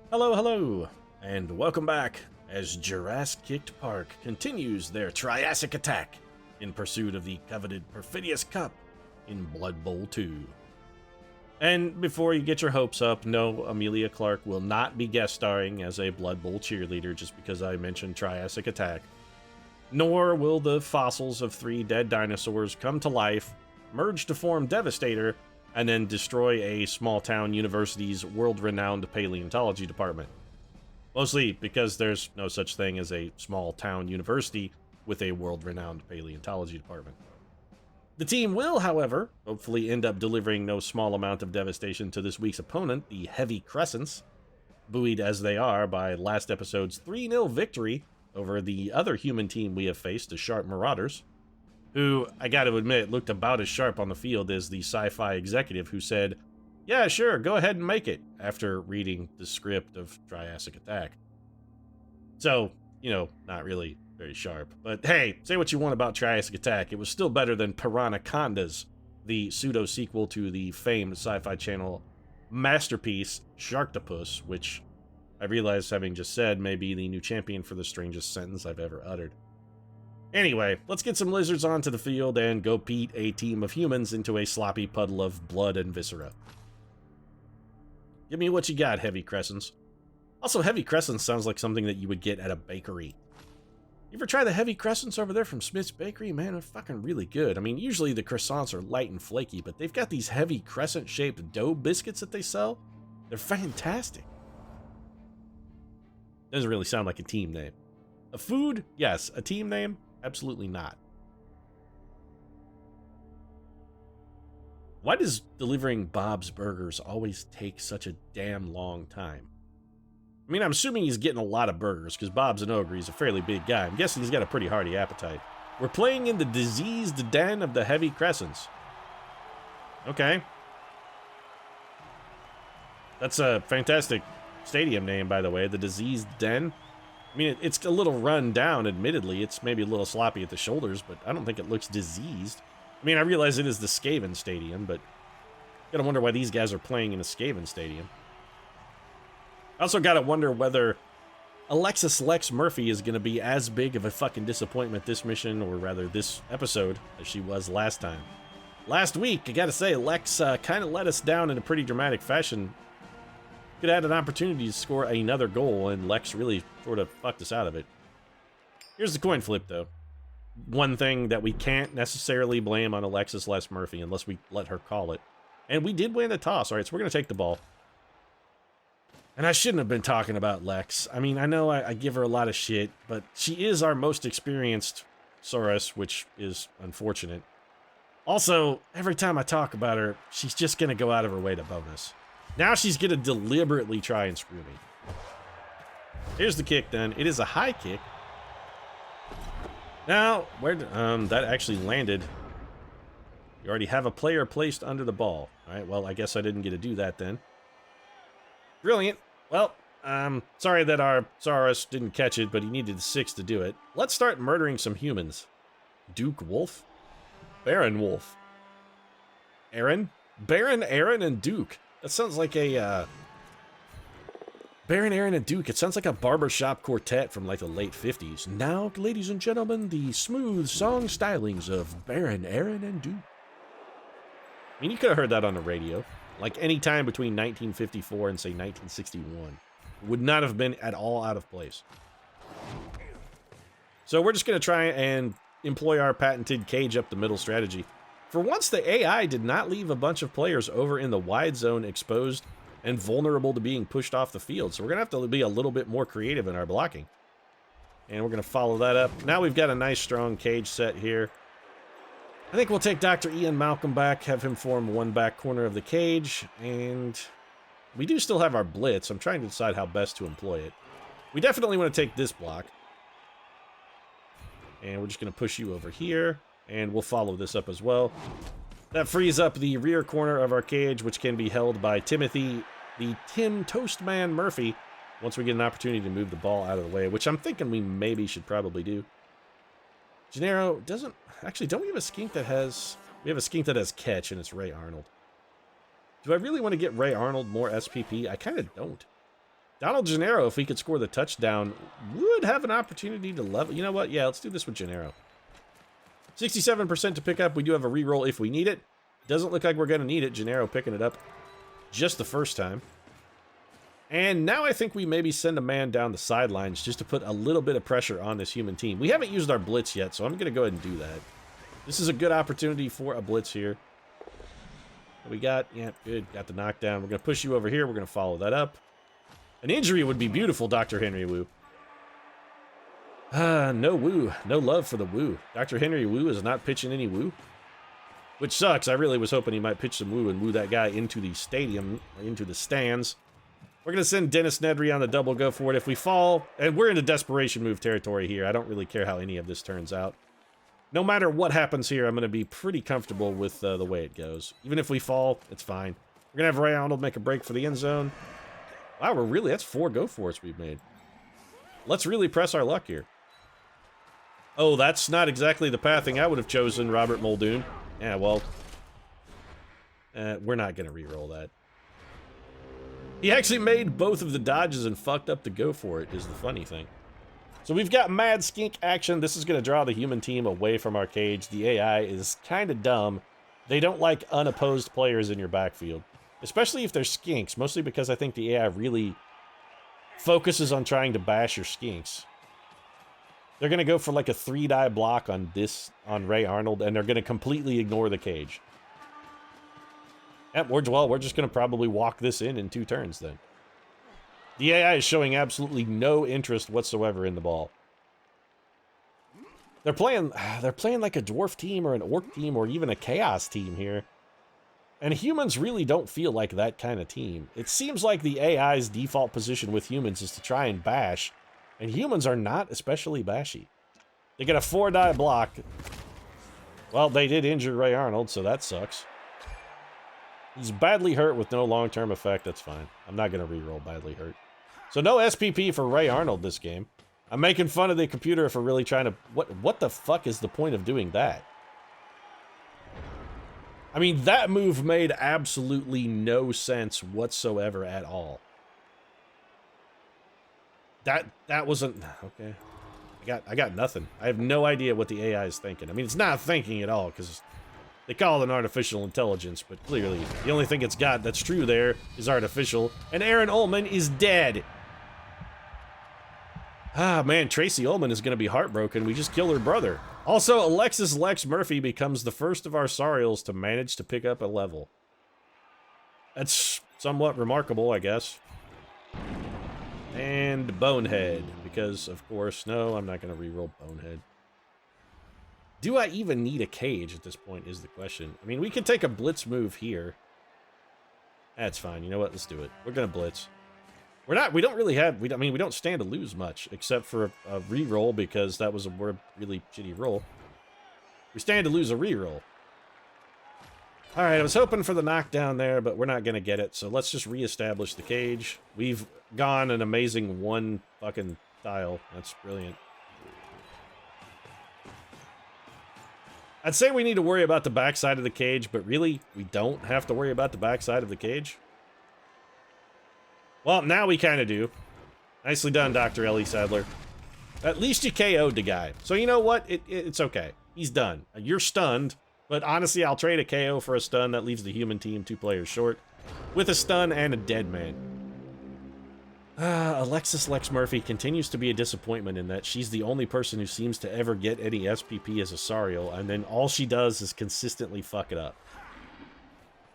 Hello, hello, and welcome back as Jurasskicked Park continues their Triassic attack in pursuit of the coveted Perfidious Cup in Blood Bowl 2. And before you get your hopes up, no, Amelia Clark will not be guest starring as a Blood Bowl cheerleader just because I mentioned Triassic attack. Nor will the fossils of 3 dead dinosaurs come to life, merge to form Devastator, and then destroy a small-town university's world-renowned paleontology department. Mostly because there's no such thing as a small-town university with a world-renowned paleontology department. The team will, however, hopefully end up delivering no small amount of devastation to this week's opponent, the Heavy Crescents, buoyed as they are by last episode's 3-0 victory over the other human team we have faced, the Sharp Marauders, who, I gotta admit, looked about as sharp on the field as the sci-fi executive who said, "Yeah, sure, go ahead and make it," after reading the script of Triassic Attack. So, not really very sharp. But hey, say what you want about Triassic Attack, it was still better than Piranhacondas, the pseudo-sequel to the famed Sci-Fi Channel masterpiece, Sharktopus, which I realize, having just said, may be the new champion for the strangest sentence I've ever uttered. Anyway, let's get some lizards onto the field and go beat a team of humans into a sloppy puddle of blood and viscera. Give me what you got, Heavy Crescents. Also, Heavy Crescents sounds like something that you would get at a bakery. You ever try the Heavy Crescents over there from Smith's Bakery? Man, they're fucking really good. I mean, usually the croissants are light and flaky, but they've got these heavy crescent-shaped dough biscuits that they sell. They're fantastic. Doesn't really sound like a team name. A food? Yes. A team name? Absolutely not. Why does delivering Bob's Burgers always take such a damn long time? I mean, I'm assuming he's getting a lot of burgers, because Bob's an ogre, he's a fairly big guy. I'm guessing he's got a pretty hearty appetite. We're playing in the diseased den of the Heavy Crescents. Okay. That's a fantastic stadium name, by the way, the Diseased Den. I mean, it's a little run down, admittedly. It's maybe a little sloppy at the shoulders, but I don't think it looks diseased. I mean, I realize it is the Skaven Stadium, but gotta wonder why these guys are playing in a Skaven Stadium. I also gotta wonder whether Alexis Lex Murphy is gonna be as big of a fucking disappointment this mission, or rather this episode, as she was last time. Last week, I gotta say, Lex kind of let us down in a pretty dramatic fashion. Could have had an opportunity to score another goal, and Lex really sort of fucked us out of it. Here's the coin flip, though. One thing that we can't necessarily blame on Alexis Les Murphy unless we let her call it. And we did win the toss. All right, so we're going to take the ball. And I shouldn't have been talking about Lex. I mean, I know I give her a lot of shit, but she is our most experienced Saurus, which is unfortunate. Also, every time I talk about her, she's just going to go out of her way to bonus. Now she's going to deliberately try and screw me. Here's the kick, then. It is a high kick. Now, that actually landed. You already have a player placed under the ball. All right, well, I guess I didn't get to do that then. Brilliant. Well, sorry that our Saurus didn't catch it, but he needed 6 to do it. Let's start murdering some humans. Duke Wolf? Baron Wolf. Aaron? Baron, Aaron, and Duke. That sounds like a, Baron, Aaron, and Duke. It sounds like a barbershop quartet from, like, the late 50s. Now, ladies and gentlemen, the smooth song stylings of Baron, Aaron, and Duke. I mean, you could have heard that on the radio. Like, any time between 1954 and, say, 1961. Would not have been at all out of place. So we're just going to try and employ our patented cage up the middle strategy. For once, the AI did not leave a bunch of players over in the wide zone exposed and vulnerable to being pushed off the field. So we're going to have to be a little bit more creative in our blocking. And we're going to follow that up. Now we've got a nice strong cage set here. I think we'll take Dr. Ian Malcolm back, have him form one back corner of the cage. And we do still have our blitz. I'm trying to decide how best to employ it. We definitely want to take this block. And we're just going to push you over here. And we'll follow this up as well. That frees up the rear corner of our cage, which can be held by Timothy, the Tim Toastman Murphy, once we get an opportunity to move the ball out of the way, which I'm thinking we maybe should probably do. Gennaro doesn't... Actually, don't we have a skink that has... We have a skink that has catch, and it's Ray Arnold. Do I really want to get Ray Arnold more SPP? I kind of don't. Donald Gennaro, if he could score the touchdown, would have an opportunity to level. You know what? Yeah, let's do this with Gennaro. 67% to pick up. We do have a reroll if we need it. Doesn't look like we're going to need it. Gennaro picking it up just the first time. And now I think we maybe send a man down the sidelines just to put a little bit of pressure on this human team. We haven't used our blitz yet, so I'm going to go ahead and do that. This is a good opportunity for a blitz here. We got, yeah, good. Got the knockdown. We're going to push you over here. We're going to follow that up. An injury would be beautiful, Dr. Henry Wu. No woo. No love for the woo. Dr. Henry Wu is not pitching any woo. Which sucks. I really was hoping he might pitch some woo and woo that guy into the stadium, or into the stands. We're going to send Dennis Nedry on the double go for it. If we fall, and we're into desperation move territory here. I don't really care how any of this turns out. No matter what happens here, I'm going to be pretty comfortable with the way it goes. Even if we fall, it's fine. We're going to have Ray Arnold make a break for the end zone. Wow, that's 4 go-for-its we've made. Let's really press our luck here. Oh, that's not exactly the pathing I would have chosen, Robert Muldoon. Yeah, well, we're not going to re-roll that. He actually made both of the dodges and fucked up the go for it, is the funny thing. So we've got Mad Skink action. This is going to draw the human team away from our cage. The AI is kind of dumb. They don't like unopposed players in your backfield, especially if they're skinks, mostly because I think the AI really focuses on trying to bash your skinks. They're going to go for like a 3-die block on Ray Arnold, and they're going to completely ignore the cage. We're just going to probably walk this in 2 turns then. The AI is showing absolutely no interest whatsoever in the ball. They're playing like a dwarf team or an orc team or even a chaos team here. And humans really don't feel like that kind of team. It seems like the AI's default position with humans is to try and bash, and humans are not especially bashy. They get a 4-die block. Well, they did injure Ray Arnold, so that sucks. He's badly hurt with no long-term effect. That's fine. I'm not going to re-roll badly hurt. So no SPP for Ray Arnold this game. I'm making fun of the computer for really trying to... What the fuck is the point of doing that? I mean, that move made absolutely no sense whatsoever at all. That wasn't... Okay. I got nothing. I have no idea what the AI is thinking. I mean, it's not thinking at all, because... They call it an artificial intelligence, but clearly, the only thing it's got that's true there is artificial, and Aaron Ullman is dead. Ah, man, Tracy Ullman is going to be heartbroken. We just killed her brother. Also, Alexis Lex Murphy becomes the first of our Sarials to manage to pick up a level. That's somewhat remarkable, I guess. And Bonehead, because, of course, no, I'm not going to reroll Bonehead. Do I even need a cage at this point is the question. I mean, we can take a blitz move here. That's fine. You know what? Let's do it. We're going to blitz. We don't really have, I mean, we don't stand to lose much, except for a reroll, because that was a really shitty roll. We stand to lose a reroll. All right, I was hoping for the knockdown there, but we're not going to get it, so let's just reestablish the cage. We've gone an amazing 1 fucking tile. That's brilliant. I'd say we need to worry about the backside of the cage, but really, we don't have to worry about the backside of the cage. Well, now we kind of do. Nicely done, Dr. Ellie Sadler. At least you KO'd the guy. So you know what? It's okay. He's done. You're stunned, but honestly, I'll trade a KO for a stun. That leaves the human team 2 players short, with a stun and a dead man. Alexis Lex Murphy continues to be a disappointment in that she's the only person who seems to ever get any SPP as a Sariel, and then all she does is consistently fuck it up.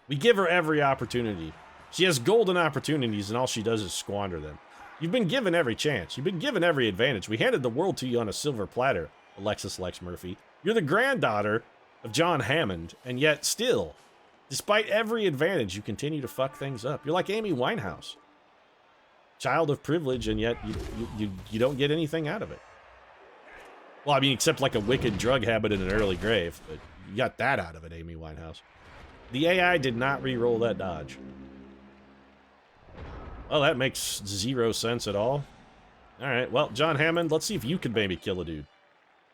We give her every opportunity. She has golden opportunities, and all she does is squander them. You've been given every chance. You've been given every advantage. We handed the world to you on a silver platter, Alexis Lex Murphy. You're the granddaughter of John Hammond, and yet still, despite every advantage, you continue to fuck things up. You're like Amy Winehouse. Child of privilege, and yet you don't get anything out of it. Well, I mean, except like a wicked drug habit in an early grave, but you got that out of it, Amy Winehouse. The AI did not re-roll that dodge. Well, that makes 0 sense at all. Alright, well, John Hammond, let's see if you could maybe kill a dude.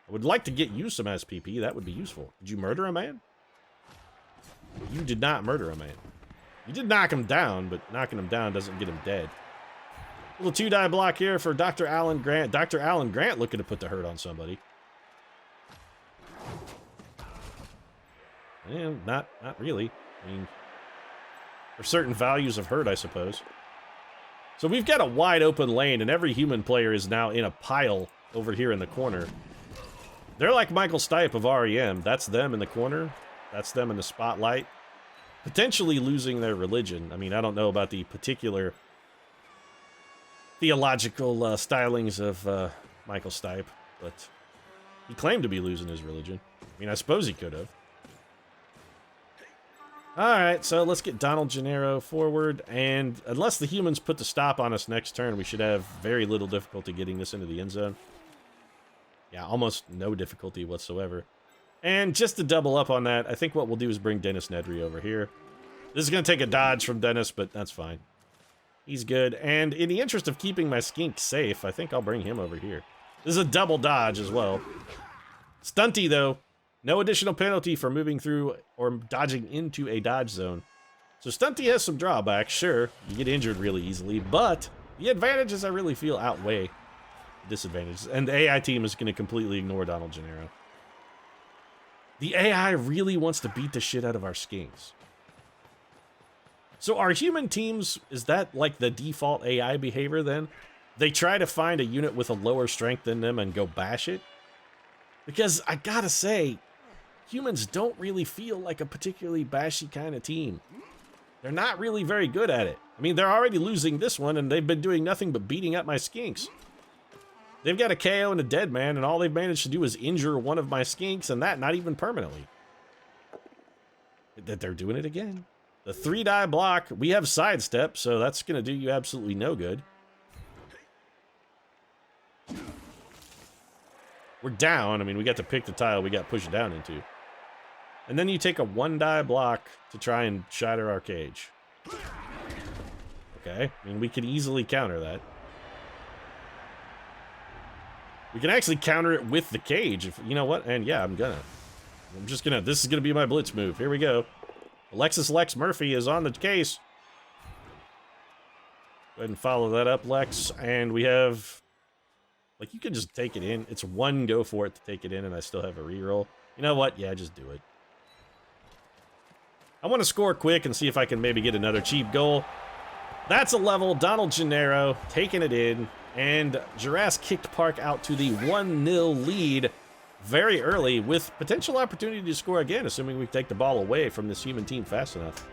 I would like to get you some SPP, that would be useful. Did you murder a man? You did not murder a man. You did knock him down, but knocking him down doesn't get him dead. Little 2-die block here for Dr. Alan Grant. Dr. Alan Grant looking to put the hurt on somebody. And not really. I mean, for certain values of hurt, I suppose. So we've got a wide open lane, and every human player is now in a pile over here in the corner. They're like Michael Stipe of REM. That's them in the corner. That's them in the spotlight. Potentially losing their religion. I mean, I don't know about the particular theological stylings of Michael Stipe, but he claimed to be losing his religion. I mean, I suppose he could have. Alright, so let's get Donald Gennaro forward, and unless the humans put the stop on us next turn, we should have very little difficulty getting this into the end zone. Yeah, almost no difficulty whatsoever. And just to double up on that, I think what we'll do is bring Dennis Nedry over here. This is going to take a dodge from Dennis, but that's fine. He's good, and in the interest of keeping my skink safe, I think I'll bring him over here. This is a double dodge as well. Stunty, though. No additional penalty for moving through or dodging into a dodge zone. So Stunty has some drawbacks, sure. You get injured really easily, but the advantages I really feel outweigh the disadvantages. And the AI team is going to completely ignore Donald Gennaro. The AI really wants to beat the shit out of our skinks. So our human teams, is that like the default AI behavior then? They try to find a unit with a lower strength than them and go bash it? Because I gotta say, humans don't really feel like a particularly bashy kind of team. They're not really very good at it. I mean, they're already losing this one, and they've been doing nothing but beating up my skinks. They've got a KO and a dead man, and all they've managed to do is injure one of my skinks, and that not even permanently. They're doing it again. The 3-die block, we have sidestep, so that's going to do you absolutely no good. We're down. I mean, we got to pick the tile we got pushed down into. And then you take a 1-die block to try and shatter our cage. Okay, I mean, we could easily counter that. We can actually counter it with the cage, if you know what, and yeah, I'm just gonna, this is gonna be my blitz move. Here we go. Alexis Lex Murphy is on the case. Go ahead and follow that up, Lex, and we have, like, you can just take it in. It's one go for it to take it in, and I still have a reroll. You know what? Yeah, just do it. I want to score quick and see if I can maybe get another cheap goal. That's a level. Donald Gennaro taking it in, and Jurasskicked Park out to the 1-0 lead very early with potential opportunity to score again, assuming we take the ball away from this human team fast enough.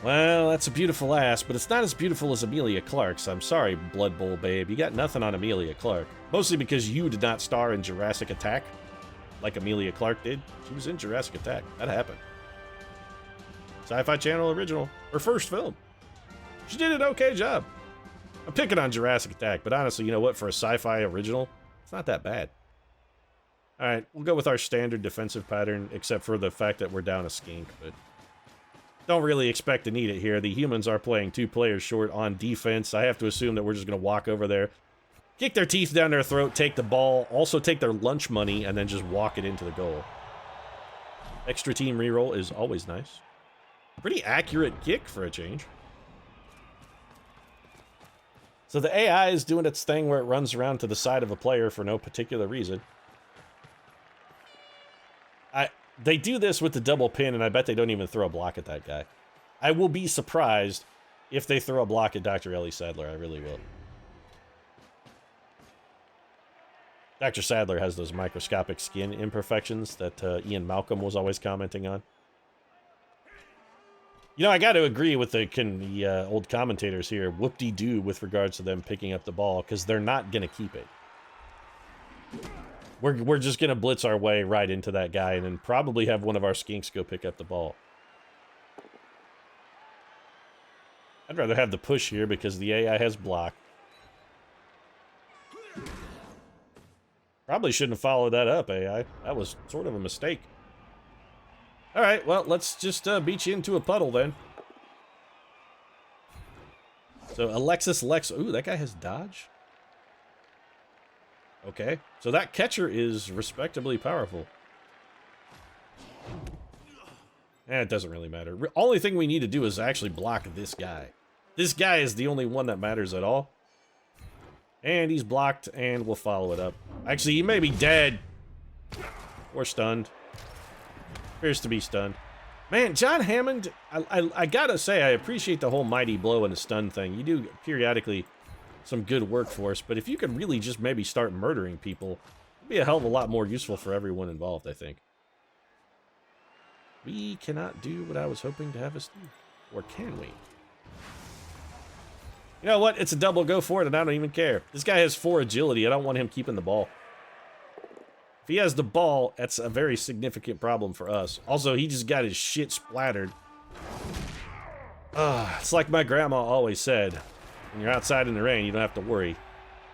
Well, that's a beautiful ass, but it's not as beautiful as Amelia Clark's. I'm sorry, Blood Bowl babe. You got nothing on Amelia Clark. Mostly because you did not star in Jurassic Attack like Amelia Clark did. She was in Jurassic Attack. That happened. Sci-Fi Channel original. Her first film. She did an okay job. I'm picking on Jurassic Attack, but honestly, you know what? For a sci-fi original, it's not that bad. Alright, we'll go with our standard defensive pattern, except for the fact that we're down a skink, but don't really expect to need it here. The humans are playing 2 players short on defense. I have to assume that we're just going to walk over there, kick their teeth down their throat, take the ball, also take their lunch money, and then just walk it into the goal. Extra team reroll is always nice. Pretty accurate kick for a change. So the AI is doing its thing where it runs around to the side of a player for no particular reason. They do this with the double pin, and I bet they don't even throw a block at that guy. I will be surprised if they throw a block at Dr. Ellie Sadler. I really will. Dr. Sadler has those microscopic skin imperfections that Ian Malcolm was always commenting on. You know, I got to agree with the old commentators here. Whoop-de-doo with regards to them picking up the ball, because they're not going to keep it. We're just going to blitz our way right into that guy and then probably have one of our skinks go pick up the ball. I'd rather have the push here because the AI has block. Probably shouldn't follow that up, AI. That was sort of a mistake. Alright, well, let's just beat you into a puddle then. So, Alexis Lex... Ooh, that guy has dodge? Okay, so that catcher is respectably powerful. It doesn't really matter. Only thing we need to do is actually block this guy. This guy is the only one that matters at all. And he's blocked, and we'll follow it up. Actually, he may be dead. Or stunned. Appears to be stunned. Man, John Hammond, I gotta say, I appreciate the whole mighty blow and the stun thing. You do periodically some good work for us, but if you could really just maybe start murdering people, it'd be a hell of a lot more useful for everyone involved, I think. We cannot do what I was hoping to have us do. Or can we? You know what? It's a double, go for it, and I don't even care. This guy has 4 agility. I don't want him keeping the ball. If he has the ball, that's a very significant problem for us. Also, he just got his shit splattered. It's like my grandma always said. When you're outside in the rain, you don't have to worry.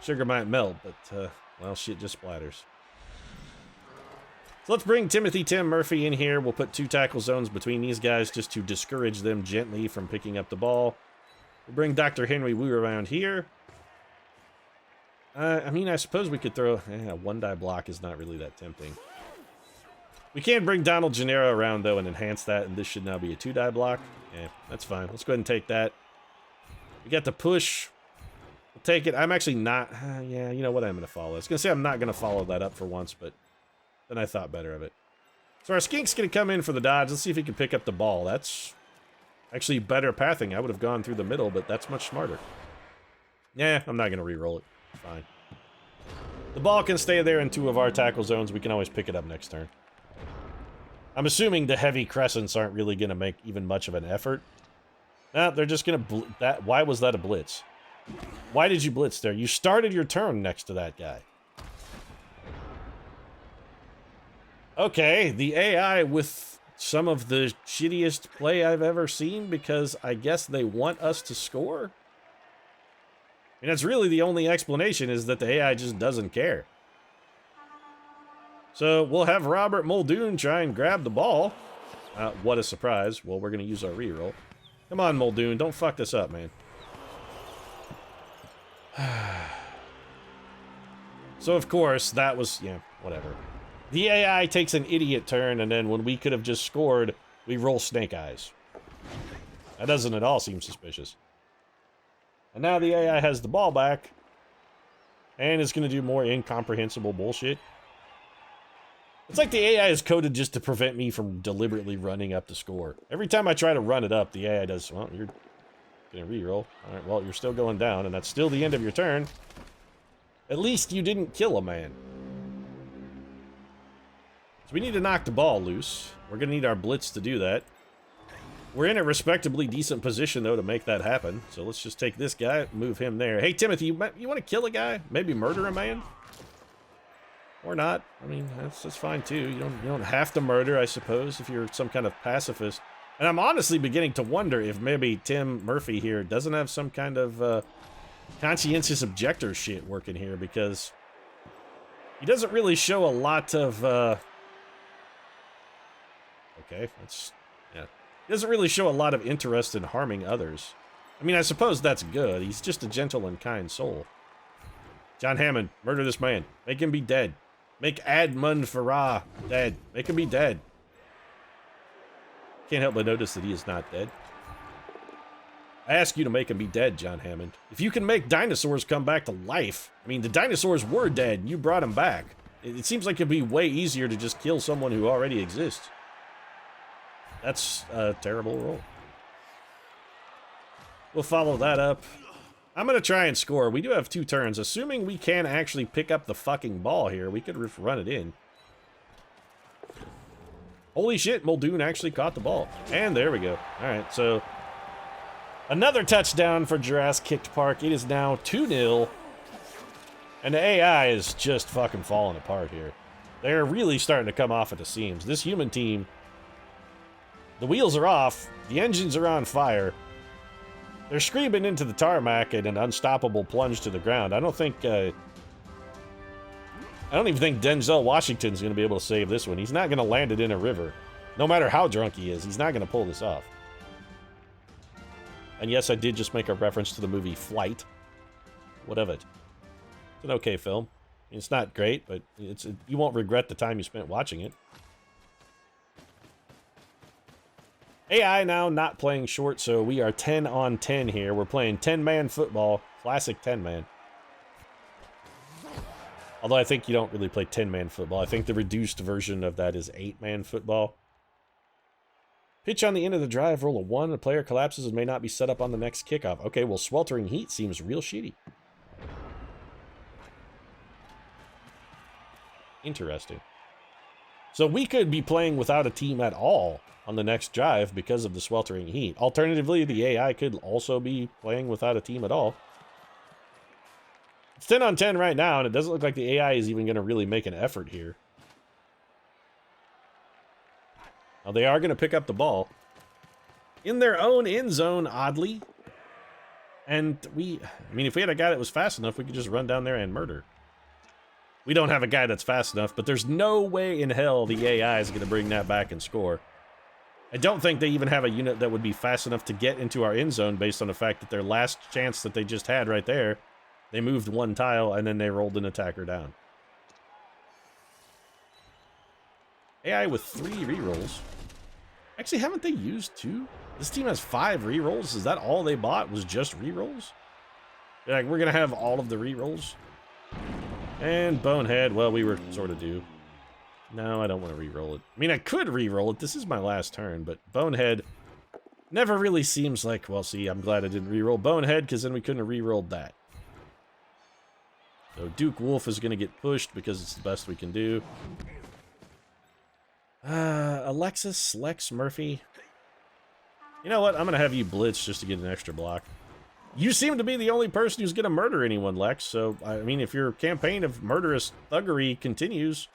Sugar might melt, but, well, shit just splatters. So let's bring Tim Murphy in here. We'll put 2 tackle zones between these guys just to discourage them gently from picking up the ball. We'll bring Dr. Henry Wu around here. I mean, I suppose we could throw... a 1-die block is not really that tempting. We can bring Donald Gennaro around, though, and enhance that, and this should now be a 2-die block. Yeah, that's fine. Let's go ahead and take that. We got the push. We'll take it. I'm actually not... yeah, you know what? I'm going to follow. I was going to say I'm not going to follow that up for once, but then I thought better of it. So our Skink's going to come in for the dodge. Let's see if he can pick up the ball. That's... actually better pathing. I would have gone through the middle, but that's much smarter. Yeah, I'm not going to re-roll it. It's fine. The ball can stay there in 2 of our tackle zones. We can always pick it up next turn. I'm assuming the heavy crescents aren't really going to make even much of an effort. No, they're just going to... why was that a blitz? Why did you blitz there? You started your turn next to that guy. Okay, the AI with... some of the shittiest play I've ever seen, because I guess they want us to score. And that's really the only explanation, is that the AI just doesn't care. So we'll have Robert Muldoon try and grab the ball. What a surprise. Well, we're going to use our reroll. Come on, Muldoon. Don't fuck this up, man. So, of course, that was... yeah, whatever. The AI takes an idiot turn, and then when we could have just scored, we roll snake eyes. That doesn't at all seem suspicious. And now the AI has the ball back, and is going to do more incomprehensible bullshit. It's like the AI is coded just to prevent me from deliberately running up the score. Every time I try to run it up, the AI does, well, you're going to reroll. Alright, well, you're still going down, and that's still the end of your turn. At least you didn't kill a man. So we need to knock the ball loose. We're going to need our blitz to do that. We're in a respectably decent position, though, to make that happen. So let's just take this guy, move him there. Hey, Timothy, you want to kill a guy? Maybe murder a man? Or not. I mean, that's fine, too. You don't have to murder, I suppose, if you're some kind of pacifist. And I'm honestly beginning to wonder if maybe Tim Murphy here doesn't have some kind of conscientious objector shit working here, because he doesn't really show a lot of... okay, that's... yeah. He doesn't really show a lot of interest in harming others. I mean, I suppose that's good. He's just a gentle and kind soul. John Hammond, murder this man. Make him be dead. Make Admund Farah dead. Make him be dead. Can't help but notice that he is not dead. I ask you to make him be dead, John Hammond. If you can make dinosaurs come back to life... I mean, the dinosaurs were dead, and you brought them back. It seems like it'd be way easier to just kill someone who already exists. That's a terrible roll. We'll follow that up. I'm going to try and score. We do have 2 turns. Assuming we can actually pick up the fucking ball here, we could run it in. Holy shit, Muldoon actually caught the ball. And there we go. Alright, so... another touchdown for Jurasskicked Park. It is now 2-0. And the AI is just fucking falling apart here. They're really starting to come off at the seams. This human team... the wheels are off. The engines are on fire. They're screaming into the tarmac in an unstoppable plunge to the ground. I don't even think Denzel Washington's going to be able to save this one. He's not going to land it in a river. No matter how drunk he is, he's not going to pull this off. And yes, I did just make a reference to the movie Flight. What of it? It's an okay film. It's not great, but you won't regret the time you spent watching it. AI now not playing short, so we are 10 on 10 here. We're playing 10-man football. Classic 10-man. Although I think you don't really play 10-man football. I think the reduced version of that is 8-man football. Pitch on the end of the drive, roll a 1. The player collapses and may not be set up on the next kickoff. Okay, well, Sweltering Heat seems real shitty. Interesting. So we could be playing without a team at all on the next drive because of the Sweltering Heat. Alternatively, the AI could also be playing without a team at all. It's 10 on 10 right now, and it doesn't look like the AI is even going to really make an effort here. Now, they are going to pick up the ball in their own end zone, oddly. And I mean, if we had a guy that was fast enough, we could just run down there and murder. We don't have a guy that's fast enough, but there's no way in hell the AI is going to bring that back and score. I don't think they even have a unit that would be fast enough to get into our end zone based on the fact that their last chance that they just had right there, they moved 1 tile and then they rolled an attacker down. AI with 3 rerolls. Actually, haven't they used 2? This team has 5 rerolls. Is that all they bought was just rerolls? Like, we're going to have all of the rerolls. And Bonehead, well, we were sort of due. No, I don't want to re-roll it. I mean, I could re-roll it. This is my last turn, but Bonehead never really seems like... Well, see, I'm glad I didn't re-roll Bonehead, because then we couldn't have re-rolled that. So Duke Wolf is going to get pushed because it's the best we can do. Alexis, Lex, Murphy. You know what? I'm going to have you blitz just to get an extra block. You seem to be the only person who's going to murder anyone, Lex. So, I mean, if your campaign of murderous thuggery continues,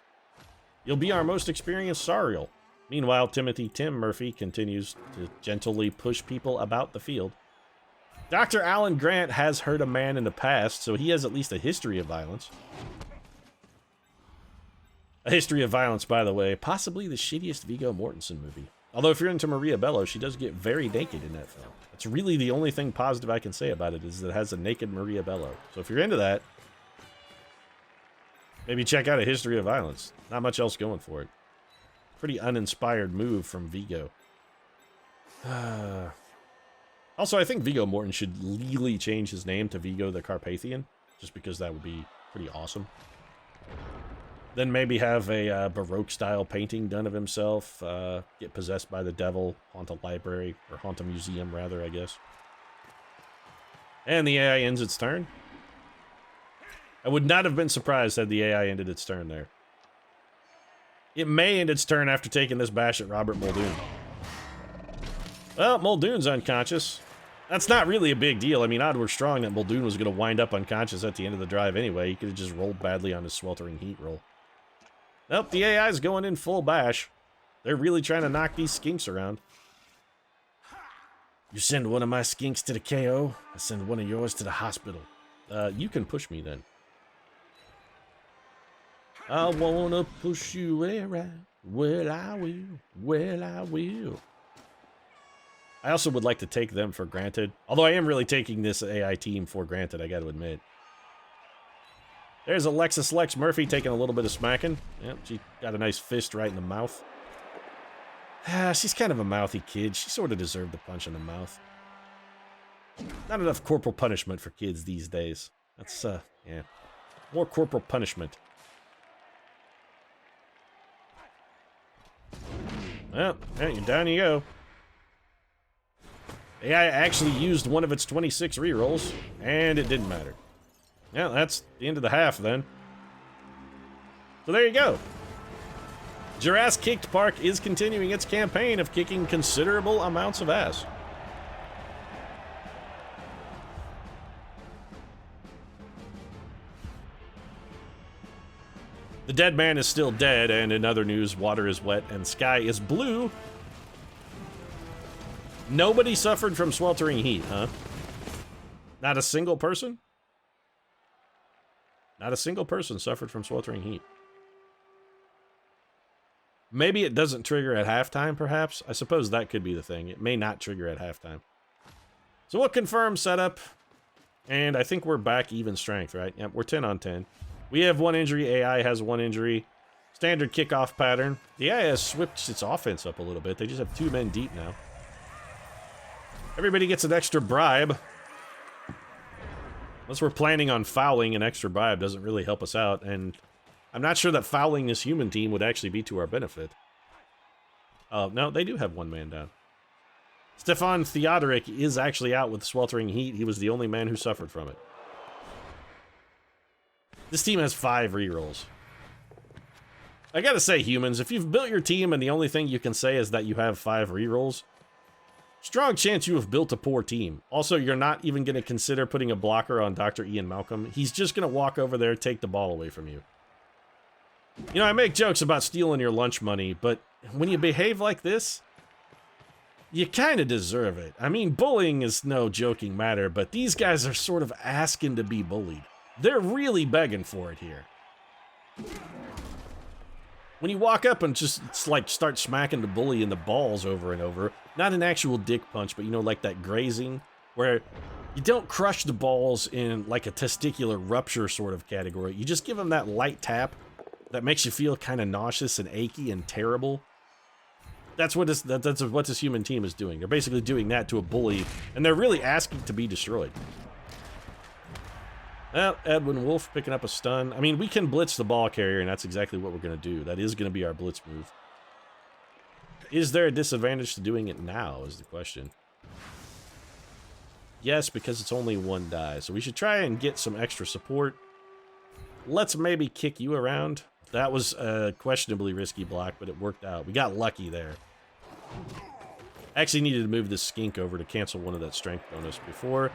you'll be our most experienced Sariel. Meanwhile, Tim Murphy continues to gently push people about the field. Dr. Alan Grant has hurt a man in the past, so he has at least a history of violence. A history of violence, by the way, possibly the shittiest Viggo Mortensen movie. Although if you're into Maria Bello, she does get very naked in that film. That's really the only thing positive I can say about it, is that it has a naked Maria Bello. So if you're into that, maybe check out A History of Violence. Not much else going for it. Pretty uninspired move from Viggo. Also, I think Viggo Mortensen should legally change his name to Viggo the Carpathian, just because that would be pretty awesome. Then maybe have a Baroque-style painting done of himself, get possessed by the devil, haunt a library, or haunt a museum, rather, I guess. And the AI ends its turn. I would not have been surprised had the AI ended its turn there. It may end its turn after taking this bash at Robert Muldoon. Well, Muldoon's unconscious. That's not really a big deal. I mean, odds were strong that Muldoon was going to wind up unconscious at the end of the drive anyway. He could have just rolled badly on his Sweltering Heat roll. Nope, the AI's going in full bash. They're really trying to knock these skinks around. You send one of my skinks to the KO, I send one of yours to the hospital. You can push me then. I wanna push you around. Well, I will. Well, I will. I also would like to take them for granted. Although I am really taking this AI team for granted, I gotta admit. There's Alexis Lex Murphy taking a little bit of smacking. Yep, she got a nice fist right in the mouth. She's kind of a mouthy kid. She sort of deserved a punch in the mouth. Not enough corporal punishment for kids these days. That's, yeah. More corporal punishment. Well, yeah, down you go. AI actually used one of its 26 rerolls, and it didn't matter. Yeah, that's the end of the half then. So there you go. Jurasskicked Park is continuing its campaign of kicking considerable amounts of ass. The dead man is still dead, and in other news, water is wet and sky is blue. Nobody suffered from sweltering heat, huh? Not a single person? Not a single person suffered from sweltering heat. Maybe it doesn't trigger at halftime, perhaps? I suppose that could be the thing. It may not trigger at halftime. So we'll confirm setup. And I think we're back even strength, right? Yep, we're 10 on 10. We have one injury. AI has one injury. Standard kickoff pattern. The AI has switched its offense up a little bit. They just have 2 men deep now. Everybody gets an extra bribe. Unless we're planning on fouling, an extra bribe doesn't really help us out, and I'm not sure that fouling this human team would actually be to our benefit. Oh, no, they do have one man down. Stefan Theodoric is actually out with sweltering heat. He was the only man who suffered from it. This team has 5 rerolls. I gotta say, humans, if you've built your team and the only thing you can say is that you have 5 rerolls, strong chance you have built a poor team. Also, you're not even going to consider putting a blocker on Dr. Ian Malcolm. He's just going to walk over there, take the ball away from you. You know, I make jokes about stealing your lunch money, but when you behave like this, you kind of deserve it. I mean, bullying is no joking matter, but these guys are sort of asking to be bullied. They're really begging for it here. When you walk up and just like start smacking the bully in the balls over and over, not an actual dick punch, but you know, like that grazing, where you don't crush the balls in like a testicular rupture sort of category. You just give them that light tap that makes you feel kind of nauseous and achy and terrible. That's what this human team is doing. They're basically doing that to a bully, and they're really asking to be destroyed. Well, Edwin Wolf picking up a stun. I mean, we can blitz the ball carrier, and that's exactly what we're going to do. That is going to be our blitz move. Is there a disadvantage to doing it now, is the question. Yes, because it's only 1 die, so we should try and get some extra support. Let's maybe kick you around. That was a questionably risky block, but it worked out. We got lucky there. Actually needed to move this skink over to cancel one of that strength bonus before.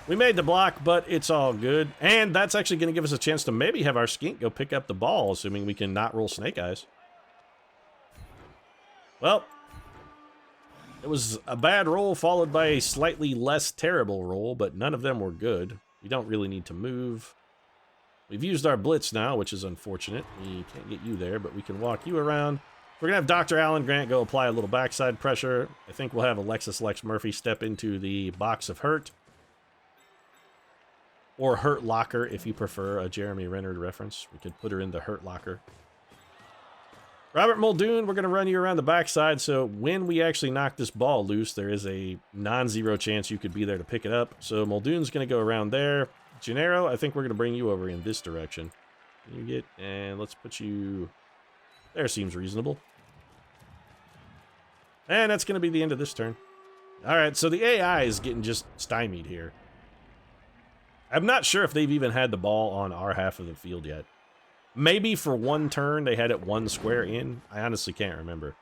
We made the block, but it's all good. And that's actually going to give us a chance to maybe have our skink go pick up the ball, assuming we can not roll snake eyes. Well, it was a bad roll followed by a slightly less terrible roll, but none of them were good. We don't really need to move. We've used our blitz now, which is unfortunate. We can't get you there, but we can walk you around. We're going to have Dr. Alan Grant go apply a little backside pressure. I think we'll have Alexis Lex Murphy step into the box of hurt. Or Hurt Locker, if you prefer a Jeremy Renner reference. We could put her in the Hurt Locker. Robert Muldoon, we're going to run you around the backside, so when we actually knock this ball loose, there is a non-zero chance you could be there to pick it up. So Muldoon's going to go around there. Gennaro, I think we're going to bring you over in this direction. Can you get, and let's put you, there seems reasonable. And that's going to be the end of this turn. Alright, so the AI is getting just stymied here. I'm not sure if they've even had the ball on our half of the field yet. Maybe for 1 turn they had it 1 square in. I honestly can't remember.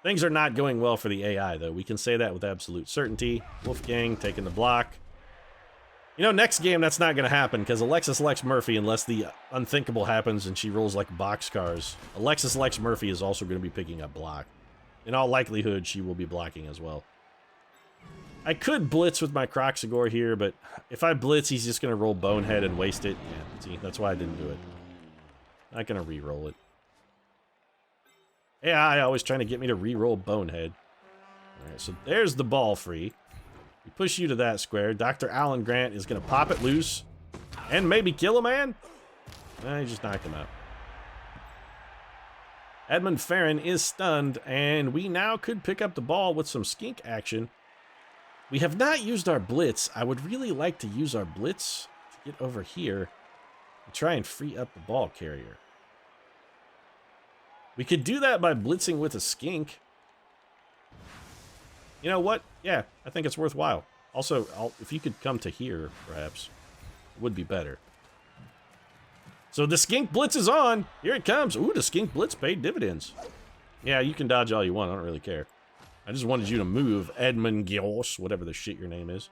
Things are not going well for the AI, though. We can say that with absolute certainty. Wolfgang taking the block. You know, next game that's not going to happen, because Alexis Lex Murphy, unless the unthinkable happens and she rolls like boxcars, Alexis Lex Murphy is also going to be picking up block. In all likelihood, she will be blocking as well. I could blitz with my Croxagore here, but if I blitz, he's just going to roll Bonehead and waste it. Yeah, see, that's why I didn't do it. Not going to re-roll it. AI always trying to get me to re-roll Bonehead. Alright, so there's the ball free. We push you to that square. Dr. Alan Grant is going to pop it loose and maybe kill a man. He just knocked him out. Edmund Farron is stunned, and we now could pick up the ball with some skink action. We have not used our blitz. I would really like to use our blitz to get over here and try and free up the ball carrier. We could do that by blitzing with a skink. You know what? Yeah, I think it's worthwhile. Also, if you could come to here, perhaps, it would be better. So the skink blitz is on. Here it comes. Ooh, the skink blitz paid dividends. Yeah, you can dodge all you want. I don't really care. I just wanted you to move, Edmund Gios, whatever the shit your name is.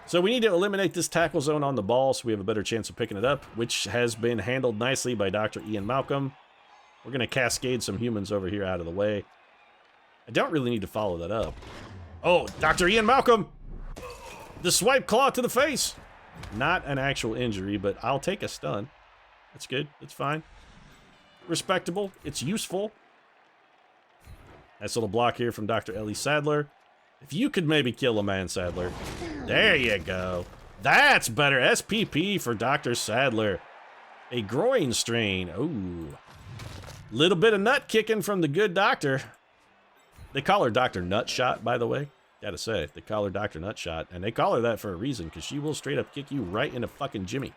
So we need to eliminate this tackle zone on the ball so we have a better chance of picking it up, which has been handled nicely by Dr. Ian Malcolm. We're going to cascade some humans over here out of the way. I don't really need to follow that up. Oh, Dr. Ian Malcolm! The swipe claw to the face! Not an actual injury, but I'll take a stun. That's good. That's fine. Respectable. It's useful. Nice little block here from Dr. Ellie Sadler. If you could maybe kill a man, Sadler. There you go. That's better. SPP for Dr. Sadler. A groin strain. Ooh. Little bit of nut kicking from the good doctor. They call her Dr. Nutshot, by the way. Gotta say, they call her Dr. Nutshot, and they call her that for a reason, because she will straight up kick you right in a fucking jimmy.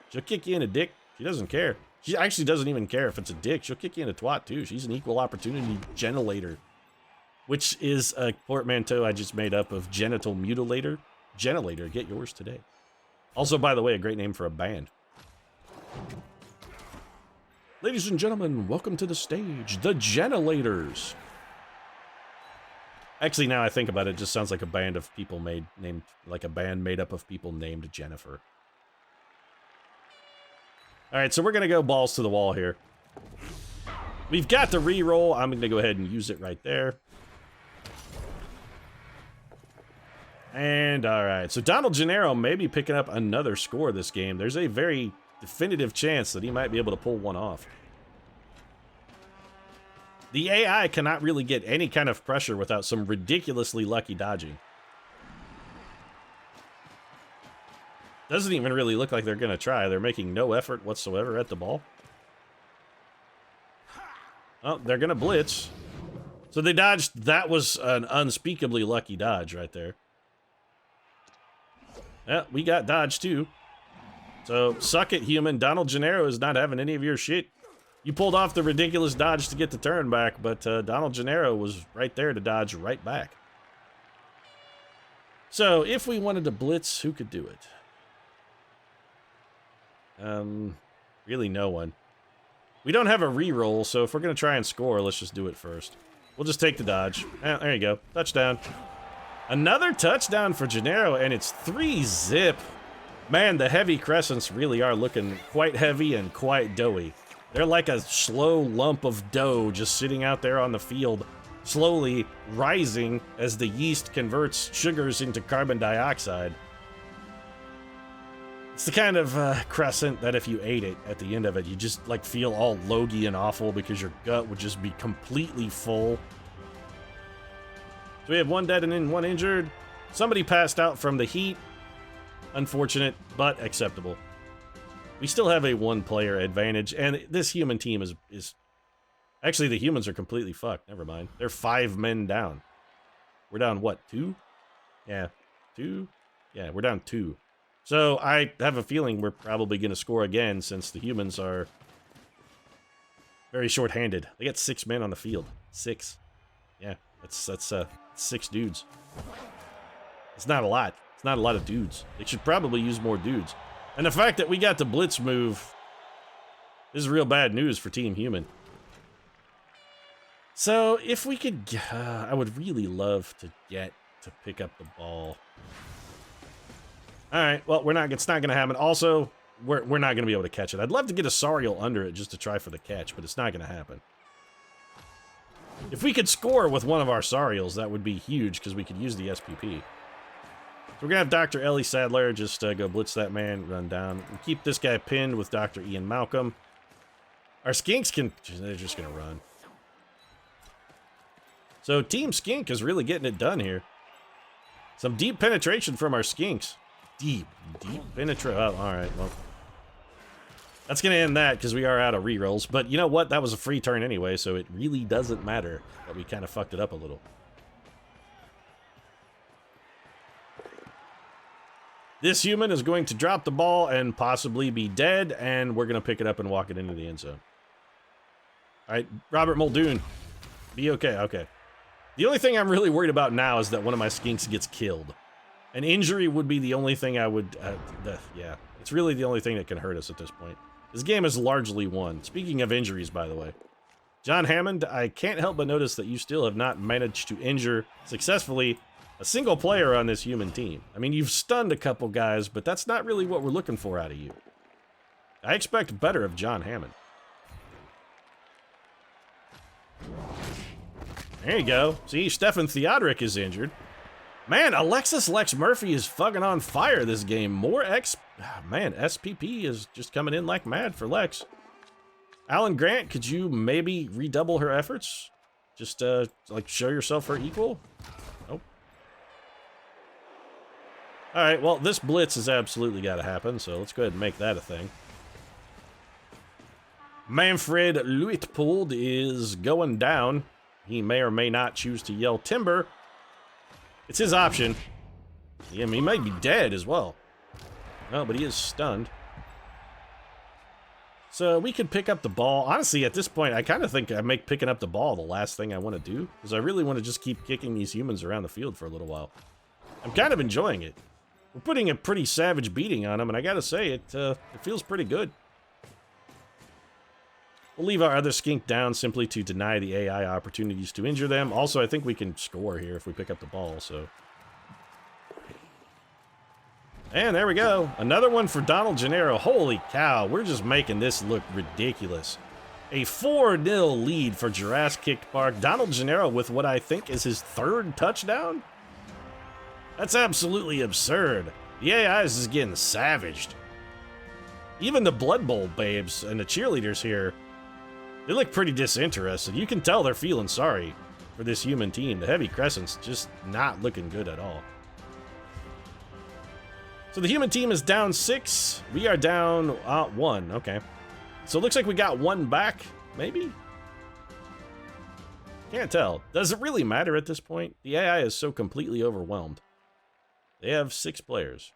She'll kick you in a dick. She doesn't care. She actually doesn't even care if it's a dick. She'll kick you in a twat, too. She's an equal opportunity genilator, which is a portmanteau I just made up of genital mutilator. Genilator, get yours today. Also, by the way, a great name for a band. Ladies and gentlemen, welcome to the stage, the Genilators. Actually, now I think about it, it just sounds like a band of people like a band made up of people named Jennifer. All right, so we're gonna go balls to the wall here. We've got the re-roll. I'm gonna go ahead and use it right there. And all right, so Donald Gennaro may be picking up another score this game. There's a very definitive chance that he might be able to pull one off. The AI cannot really get any kind of pressure without some ridiculously lucky dodging. Doesn't even really look like they're going to try. They're making no effort whatsoever at the ball. Oh, they're going to blitz. So they dodged. That was an unspeakably lucky dodge right there. Yeah, we got dodged too. So suck it, human. Donald Gennaro is not having any of your shit. You pulled off the ridiculous dodge to get the turn back, but Donald Gennaro was right there to dodge right back. So, if we wanted to blitz, who could do it? Really no one. We don't have a re-roll, so if we're going to try and score, let's just do it first. We'll just take the dodge. There you go. Touchdown. Another touchdown for Gennaro, and it's 3-zip. Man, the heavy crescents really are looking quite heavy and quite doughy. They're like a slow lump of dough just sitting out there on the field, slowly rising as the yeast converts sugars into carbon dioxide. It's the kind of crescent that if you ate it at the end of it, you just like feel all logy and awful because your gut would just be completely full. So we have one dead and then one injured. Somebody passed out from the heat. Unfortunate, but acceptable. We still have a one-player advantage, and this human team is... Actually, the humans are completely fucked. Never mind. They're 5 men down. We're down, what, 2? Yeah, 2? Yeah, we're down 2. So I have a feeling we're probably going to score again since the humans are very short-handed. They got 6 men on the field. 6. Yeah, that's 6 dudes. It's not a lot. It's not a lot of dudes. They should probably use more dudes. And the fact that we got the blitz move is real bad news for Team Human. So, if we could... I would really love to get to pick up the ball. Alright, well, it's not going to happen. Also, we're not going to be able to catch it. I'd love to get a Sariel under it just to try for the catch, but it's not going to happen. If we could score with one of our Sariels, that would be huge, because we could use the SPP. We're going to have Dr. Ellie Sadler just go blitz that man, run down. And keep this guy pinned with Dr. Ian Malcolm. Our Skinks they're just going to run. So Team Skink is really getting it done here. Some deep penetration from our Skinks. Deep penetration. Oh, all right, well. That's going to end that because we are out of rerolls. But you know what? That was a free turn anyway, so it really doesn't matter that we kind of fucked it up a little. This human is going to drop the ball and possibly be dead, and we're going to pick it up and walk it into the end zone. All right, Robert Muldoon, be okay. Okay. The only thing I'm really worried about now is that one of my Skinks gets killed. An injury would be the only thing I would... yeah, it's really the only thing that can hurt us at this point. This game is largely won. Speaking of injuries, by the way. John Hammond, I can't help but notice that you still have not managed to injure successfully a single player on this human team. I mean, you've stunned a couple guys, but that's not really what we're looking for out of you. I expect better of John Hammond. There you go. See, Stefan Theodoric is injured. Man, Alexis Lex Murphy is fucking on fire this game. Man, SPP is just coming in like mad for Lex. Alan Grant, could you maybe redouble her efforts? Just, like, show yourself her equal? Nope. Alright, well, this blitz has absolutely got to happen, so let's go ahead and make that a thing. Manfred Luitpold is going down. He may or may not choose to yell timber. It's his option. Yeah, I mean, he might be dead as well. No, but he is stunned. So we could pick up the ball. Honestly, at this point, I kind of think I make picking up the ball the last thing I want to do, because I really want to just keep kicking these humans around the field for a little while. I'm kind of enjoying it. We're putting a pretty savage beating on them, and I gotta say, it feels pretty good. We'll leave our other skink down simply to deny the AI opportunities to injure them. Also, I think we can score here if we pick up the ball, so... And there we go. Another one for Donald Gennaro. Holy cow, we're just making this look ridiculous. A 4-0 lead for Jurasskicked Park. Donald Gennaro with what I think is his 3rd touchdown? That's absolutely absurd. The AIs is getting savaged. Even the Blood Bowl babes and the cheerleaders here, they look pretty disinterested. You can tell they're feeling sorry for this human team. The Heavy Crescent's just not looking good at all. So the human team is down 6. We are down 1. Okay. So it looks like we got 1 back, maybe? Can't tell. Does it really matter at this point? The AI is so completely overwhelmed. They have 6 players.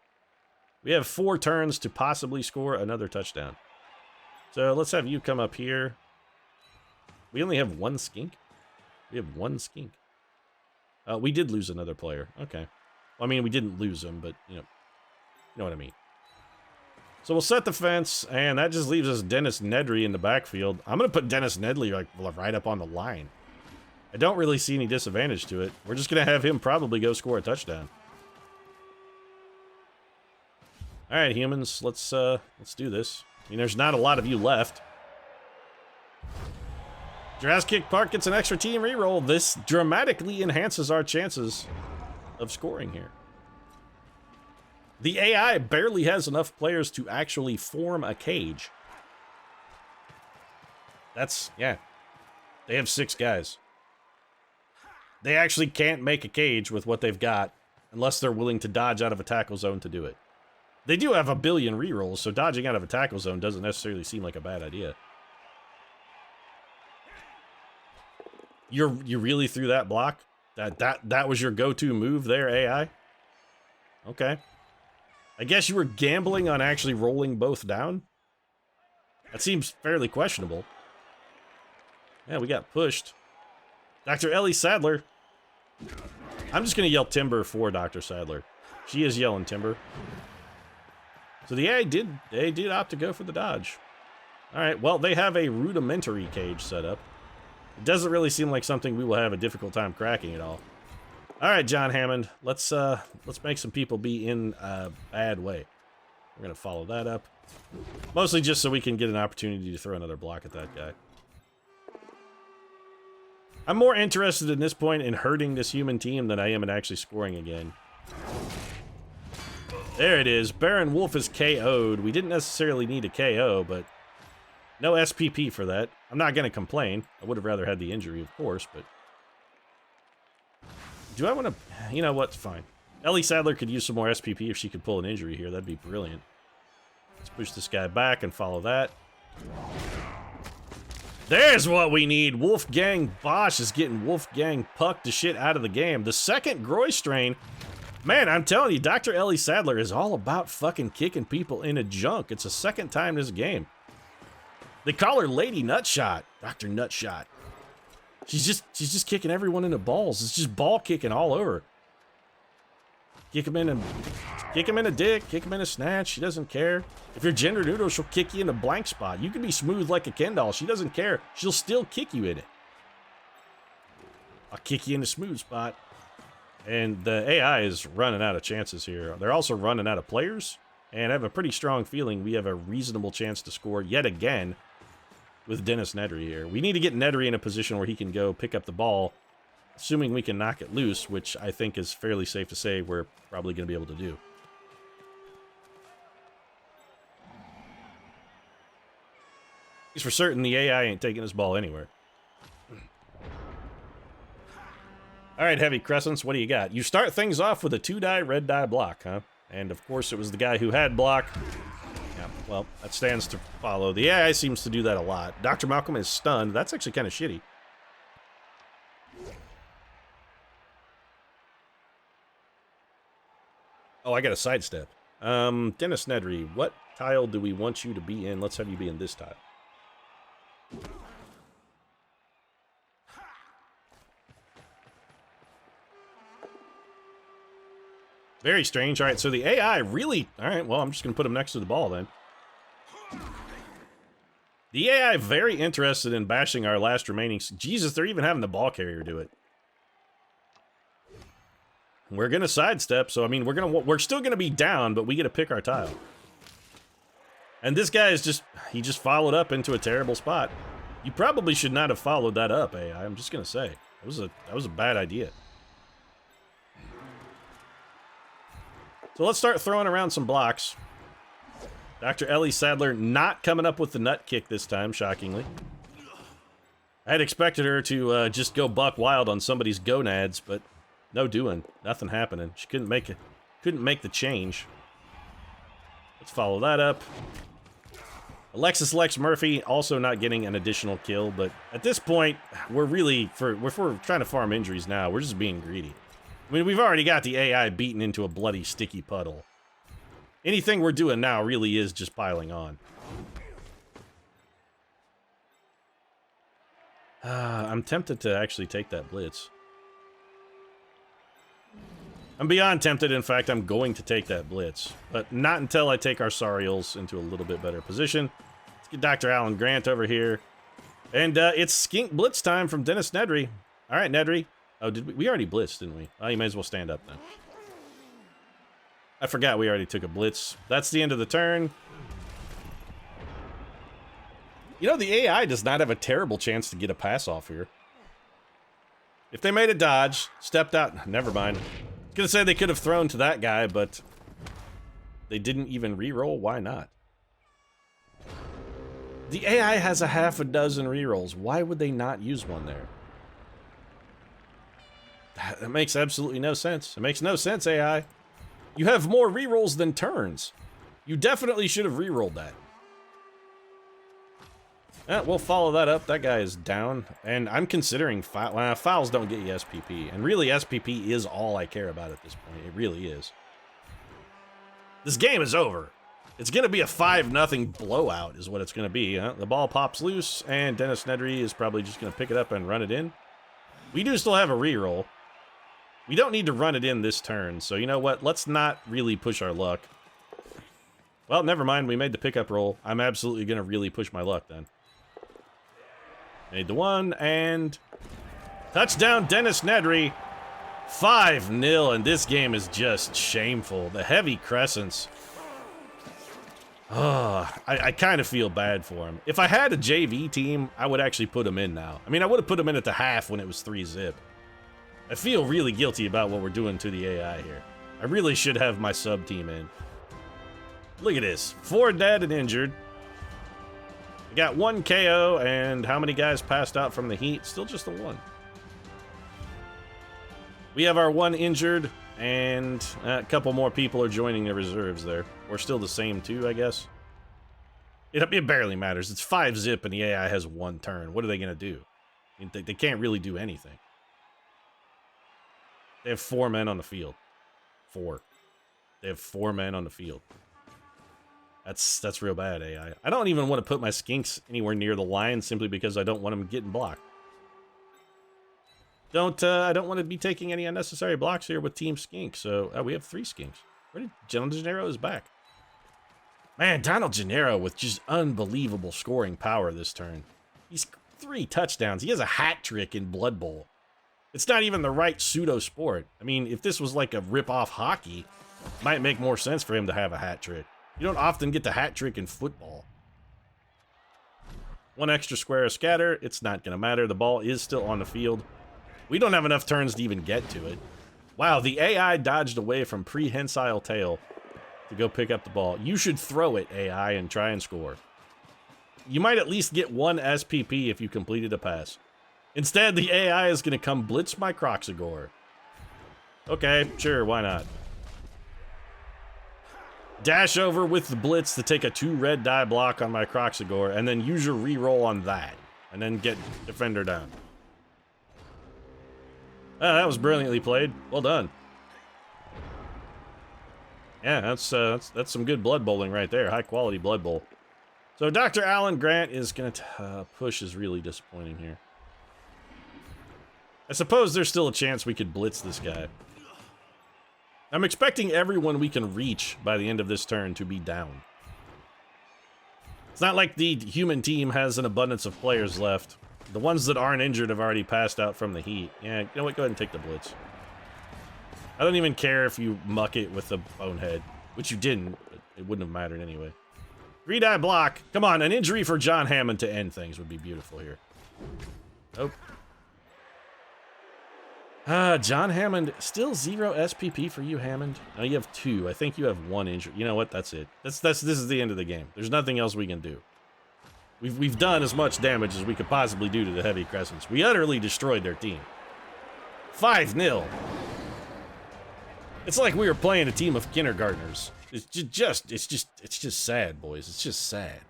We have 4 turns to possibly score another touchdown. So let's have you come up here. We only have 1 skink? We have 1 skink. We did lose another player. Okay. Well, I mean, we didn't lose him, but, you know what I mean. So we'll set the fence, and that just leaves us Dennis Nedry in the backfield. I'm going to put Dennis Nedry like right up on the line. I don't really see any disadvantage to it. We're just going to have him probably go score a touchdown. All right, humans, let's do this. I mean, there's not a lot of you left. Jurasskicked Park gets an extra team reroll. This dramatically enhances our chances of scoring here. The AI barely has enough players to actually form a cage. Yeah. They have 6 guys. They actually can't make a cage with what they've got unless they're willing to dodge out of a tackle zone to do it. They do have a billion rerolls, so dodging out of a tackle zone doesn't necessarily seem like a bad idea. You really threw that block? That was your go-to move there, AI? Okay. I guess you were gambling on actually rolling both down? That seems fairly questionable. Yeah, we got pushed. Dr. Ellie Sadler. I'm just going to yell timber for Dr. Sadler. She is yelling timber. So the AI did opt to go for the dodge. All right, well, they have a rudimentary cage set up. It doesn't really seem like something we will have a difficult time cracking at all. All right, John Hammond, let's make some people be in a bad way. We're gonna follow that up, mostly just so we can get an opportunity to throw another block at that guy. I'm more interested in this point in hurting this human team than I am in actually scoring again. There it is. Baron Wolf is KO'd. We didn't necessarily need a KO, but no SPP for that. I'm not gonna complain. I would have rather had the injury, of course, but. Do I want to... You know what? Fine. Ellie Sadler could use some more SPP if she could pull an injury here. That'd be brilliant. Let's push this guy back and follow that. There's what we need. Wolfgang Bosch is getting Wolfgang Puck the shit out of the game. The second groin strain. Man, I'm telling you, Dr. Ellie Sadler is all about fucking kicking people in a junk. It's the 2nd time this game. They call her Lady Nutshot. Dr. Nutshot. She's just kicking everyone in the balls. It's just ball kicking all over. Kick him in a dick, kick him in a snatch. She doesn't care. If you're gender neutral, she'll kick you in a blank spot. You can be smooth like a Ken doll. She doesn't care. She'll still kick you in it. I'll kick you in the smooth spot. And the AI is running out of chances here. They're also running out of players. And I have a pretty strong feeling we have a reasonable chance to score yet again with Dennis Nedry here. We need to get Nedry in a position where he can go pick up the ball, assuming we can knock it loose, which I think is fairly safe to say we're probably going to be able to do. At least for certain, the AI ain't taking this ball anywhere. All right, Heavy Crescents, what do you got? You start things off with a 2-die, red die block, huh? And, of course, it was the guy who had block. Yeah, well, that stands to follow. The AI seems to do that a lot. Dr. Malcolm is stunned. That's actually kind of shitty. Oh, I got a sidestep. Dennis Nedry, what tile do we want you to be in? Let's have you be in this tile. Very strange. All right, so the AI really... All right, well, I'm just going to put him next to the ball then. The AI very interested in bashing our last remaining... Jesus, they're even having the ball carrier do it. We're going to sidestep, so I mean, we're still going to be down, but we get to pick our tile. And this guy is just... He just followed up into a terrible spot. You probably should not have followed that up, AI. I'm just going to say. That was a bad idea. So let's start throwing around some blocks. Dr. Ellie Sadler not coming up with the nut kick this time, shockingly. I had expected her to just go buck wild on somebody's gonads, but no doing. Nothing happening. She couldn't make the change. Let's follow that up. Alexis Lex Murphy also not getting an additional kill, but at this point, we're really, if we're trying to farm injuries now, we're just being greedy. I mean, we've already got the AI beaten into a bloody, sticky puddle. Anything we're doing now really is just piling on. I'm tempted to actually take that blitz. I'm beyond tempted. In fact, I'm going to take that blitz. But not until I take our Sariels into a little bit better position. Let's get Dr. Alan Grant over here. And it's skink blitz time from Dennis Nedry. All right, Nedry. Oh, did we already blitzed, didn't we? Oh, you may as well stand up then. I forgot we already took a blitz. That's the end of the turn. You know, the AI does not have a terrible chance to get a pass off here. If they made a dodge, stepped out, never mind. I was gonna say they could have thrown to that guy, but they didn't even re-roll. Why not? The AI has a half a dozen re-rolls. Why would they not use one there? That makes absolutely no sense. It makes no sense, AI. You have more rerolls than turns. You definitely should have rerolled that. We'll follow that up. That guy is down. And I'm considering fouls don't get you SPP. And really, SPP is all I care about at this point. It really is. This game is over. It's going to be a 5-0 blowout is what it's going to be. The ball pops loose, and Dennis Nedry is probably just going to pick it up and run it in. We do still have a reroll. We don't need to run it in this turn, so you know what? Let's not really push our luck. Well, never mind. We made the pickup roll. I'm absolutely going to really push my luck then. Made the one, and touchdown Dennis Nedry. 5-0, and this game is just shameful. The heavy crescents. Oh, I kind of feel bad for him. If I had a JV team, I would actually put him in now. I mean, I would have put him in at the half when it was 3-zip. I feel really guilty about what we're doing to the AI here. I really should have my sub team in. Look at this. 4 dead and injured. We got 1 KO, and how many guys passed out from the heat? Still just the 1. We have our 1 injured, and a couple more people are joining the reserves there. We're still the same 2, I guess. It barely matters. It's 5-zip, and the AI has 1 turn. What are they going to do? I mean, they can't really do anything. They have 4 men on the field. 4. They have 4 men on the field. That's real bad, AI. I don't even want to put my skinks anywhere near the line simply because I don't want them getting blocked. I don't want to be taking any unnecessary blocks here with Team Skink. So we have 3 skinks. Where did Donald Gennaro is back? Man, Donald Gennaro with just unbelievable scoring power this turn. He's 3 touchdowns. He has a hat trick in Blood Bowl. It's not even the right pseudo sport. I mean, if this was like a rip-off hockey, it might make more sense for him to have a hat trick. You don't often get the hat trick in football. 1 extra square of scatter. It's not going to matter. The ball is still on the field. We don't have enough turns to even get to it. Wow, the AI dodged away from prehensile tail to go pick up the ball. You should throw it, AI, and try and score. You might at least get 1 SPP if you completed a pass. Instead, the AI is going to come blitz my Croxagore. Okay, sure, why not? Dash over with the blitz to take a 2 red die block on my Croxagore, and then use your reroll on that, and then get defender down. That was brilliantly played. Well done. Yeah, that's some good blood bowling right there. High quality blood bowl. So Dr. Alan Grant is going to push is really disappointing here. I suppose there's still a chance we could blitz this guy. I'm expecting everyone we can reach by the end of this turn to be down. It's not like the human team has an abundance of players left. The ones that aren't injured have already passed out from the heat. Yeah, you know what? Go ahead and take the blitz. I don't even care if you muck it with the bonehead, which you didn't. But it wouldn't have mattered anyway. 3-die block. Come on, an injury for John Hammond to end things would be beautiful here. Nope. John Hammond, still 0 SPP for you, Hammond. No, you have 2. I think you have 1 injury. You know what? That's it. This is the end of the game. There's nothing else we can do. We've done as much damage as we could possibly do to the Heavy Crescents. We utterly destroyed their team. 5-0. It's like we were playing a team of kindergartners. It's just sad, boys. It's just sad.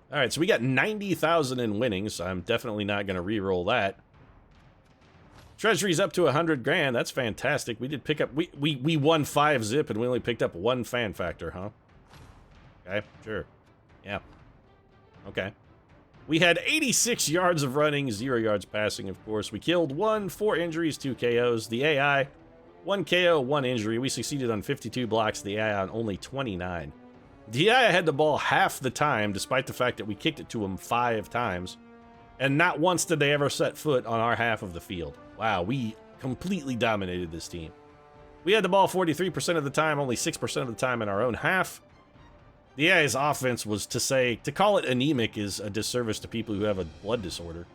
All right, so we got 90,000 in winnings. So I'm definitely not going to re-roll that. Treasury's up to 100 grand. That's fantastic. We did pick up. We won 5 zip and we only picked up 1 fan factor, huh? Okay, sure. Yeah. Okay. We had 86 yards of running, 0 yards passing, of course. We killed 1, 4 injuries, 2 KOs. The AI, 1 KO, 1 injury. We succeeded on 52 blocks. The AI on only 29. The AI had the ball half the time, despite the fact that we kicked it to him 5 times. And not once did they ever set foot on our half of the field. Wow, we completely dominated this team. We had the ball 43% of the time, only 6% of the time in our own half. The AI's offense was to call it anemic is a disservice to people who have a blood disorder.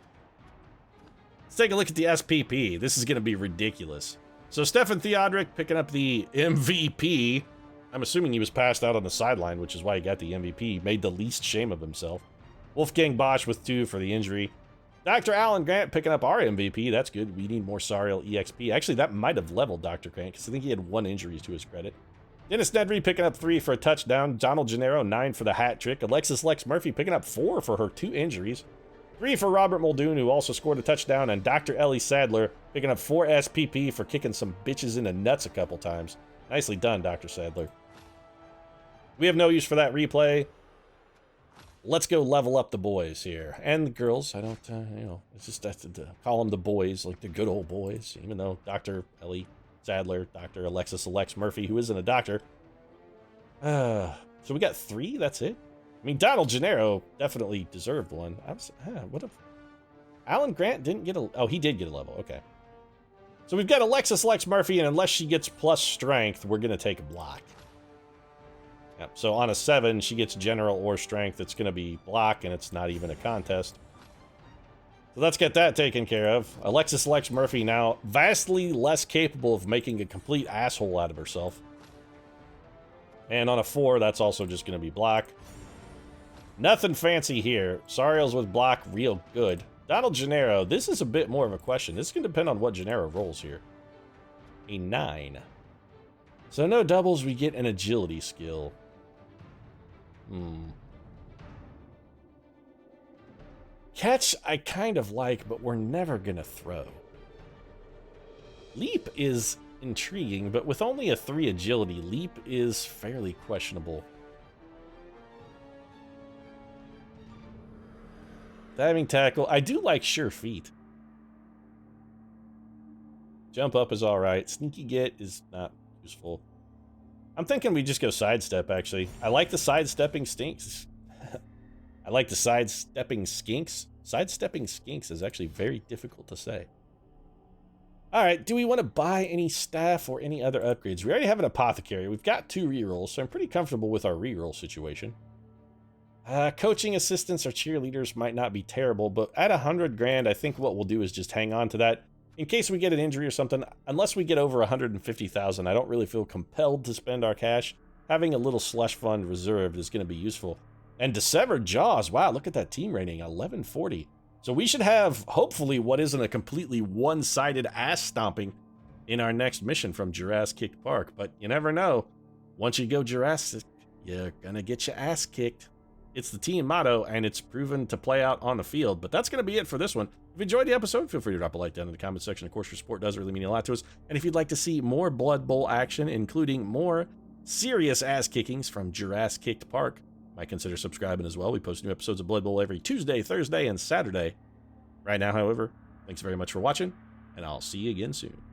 Let's take a look at the SPP. This is going to be ridiculous. So Stefan Theodric picking up the MVP. I'm assuming he was passed out on the sideline, which is why he got the MVP. Made the least shame of himself. Wolfgang Bosch with 2 for the injury. Dr. Alan Grant picking up our MVP. That's good. We need more Sariel EXP. Actually, that might have leveled Dr. Grant, because I think he had 1 injury to his credit. Dennis Nedry picking up 3 for a touchdown. Donald Gennaro, 9 for the hat trick. Alexis Lex Murphy picking up 4 for her 2 injuries. 3 for Robert Muldoon, who also scored a touchdown. And Dr. Ellie Sadler picking up 4 SPP for kicking some bitches in the nuts a couple times. Nicely done, Dr. Sadler. We have no use for that replay. Let's go level up the boys here. And the girls. I don't, it's just to call them the boys, like the good old boys. Even though Dr. Ellie Sadler, Dr. Alexis Lex Murphy, who isn't a doctor. So we got 3, that's it? I mean, Donald Gennaro definitely deserved 1. What if... Alan Grant didn't get a... Oh, he did get a level, okay. So we've got Alexis Lex Murphy, and unless she gets plus strength, we're going to take a block. Yep, so on a 7, she gets general or strength. It's going to be block, and it's not even a contest. So let's get that taken care of. Alexis Lex Murphy now vastly less capable of making a complete asshole out of herself. And on a 4, that's also just going to be block. Nothing fancy here. Sariel's with block, real good. Donald Gennaro, this is a bit more of a question. This can depend on what Gennaro rolls here. A 9. So no doubles, we get an agility skill. Catch, I kind of like, but we're never gonna throw. Leap is intriguing, but with only a 3 agility, leap is fairly questionable. Diving tackle, I do like sure feet. Jump up is alright. Sneaky get is not useful. I'm thinking we just go sidestep, actually. I like the sidestepping stinks. I like the sidestepping skinks. Sidestepping skinks is actually very difficult to say. Alright, do we want to buy any staff or any other upgrades? We already have an apothecary. We've got 2 rerolls, so I'm pretty comfortable with our reroll situation. Coaching assistants or cheerleaders might not be terrible, but at 100 grand, I think what we'll do is just hang on to that. In case we get an injury or something, unless we get over 150,000, I don't really feel compelled to spend our cash. Having a little slush fund reserved is going to be useful. And Dissevered Jaws, wow, look at that team rating, 1140. So we should have, hopefully, what isn't a completely one-sided ass stomping in our next mission from Jurasskicked Park. But you never know. Once you go Jurassic, you're gonna get your ass kicked. It's the team motto, and it's proven to play out on the field. But that's going to be it for this one. If you enjoyed the episode, feel free to drop a like down in the comment section. Of course, your support does really mean a lot to us. And if you'd like to see more Blood Bowl action, including more serious ass kickings from Jurasskicked Park, might consider subscribing as well. We post new episodes of Blood Bowl every Tuesday, Thursday, and Saturday. Right now, however, thanks very much for watching, and I'll see you again soon.